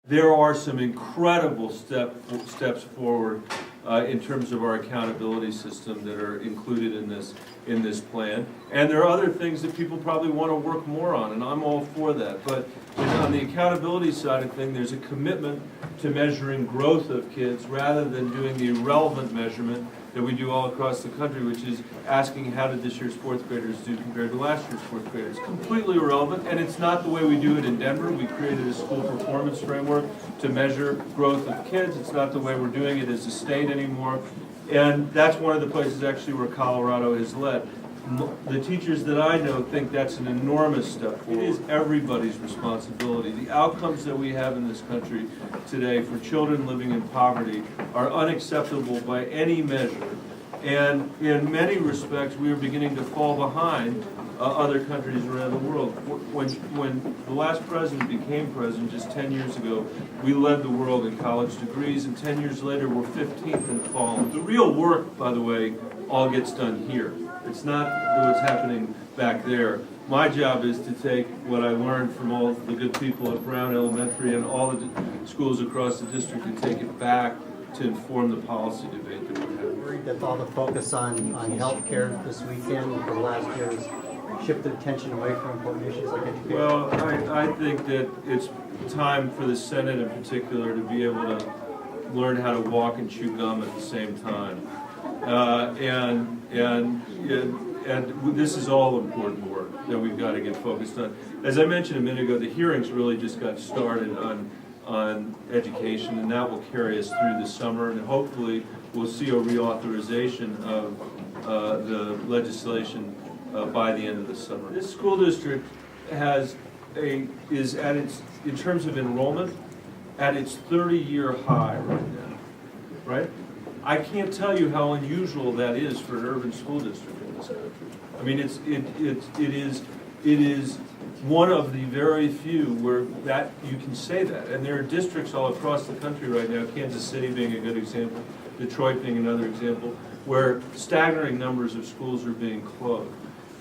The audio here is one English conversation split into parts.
There are some incredible steps forward in terms of our accountability system that are included in this plan. And there are other things that people probably want to work more on, and I'm all for that. But on the accountability side of things, there's a commitment to measuring growth of kids rather than doing the irrelevant measurement that we do all across the country, which is asking how did this year's fourth graders do compared to last year's fourth graders. Completely irrelevant, and it's not the way we do it in Denver. We created a school performance framework to measure growth of kids. It's not the way we're doing it as a state anymore. And that's one of the places actually where Colorado has led. The teachers that I know think that's an enormous step forward. It is everybody's responsibility. The outcomes that we have in this country today for children living in poverty are unacceptable by any measure. And in many respects, we are beginning to fall behind other countries around the world. When the last president became president just 10 years ago, we led the world in college degrees, and 10 years later, we're 15th and fallen. The real work, by the way, all gets done here. It's not what's happening back there. My job is to take what I learned from all the good people at Brown Elementary and all the schools across the district and take it back to inform the policy debate that we're having. Worried that all the focus on healthcare this weekend for the last year has shifted attention away from important issues like education? Well, I think that it's time for the Senate in particular to be able to learn how to walk and chew gum at the same time. And this is all important work that we've got to get focused on. As I mentioned a minute ago, the hearings really just got started on education, and that will carry us through the summer, and hopefully we'll see a reauthorization of the legislation by the end of the summer. This school district is at its, in terms of enrollment, at its 30-year high right now, right? I can't tell you how unusual that is for an urban school district in this country. I mean, it is one of the very few where that you can say that. And there are districts all across the country right now, Kansas City being a good example, Detroit being another example, where staggering numbers of schools are being closed.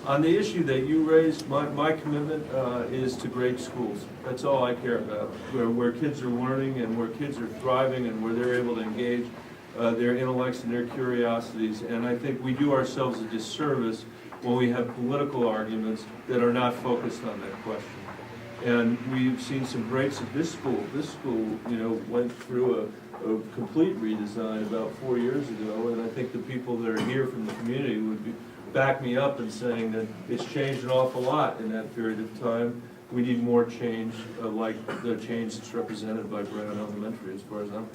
On the issue that you raised, my commitment is to great schools. That's all I care about, where kids are learning and where kids are thriving and where they're able to engage their intellects and their curiosities. And I think we do ourselves a disservice when we have political arguments that are not focused on that question. And we've seen some greats at this school. This school, went through a complete redesign about 4 years ago, and I think the people that are here from the community would back me up in saying that it's changed an awful lot in that period of time. We need more change, like the change that's represented by Brown Elementary, as far as I'm concerned.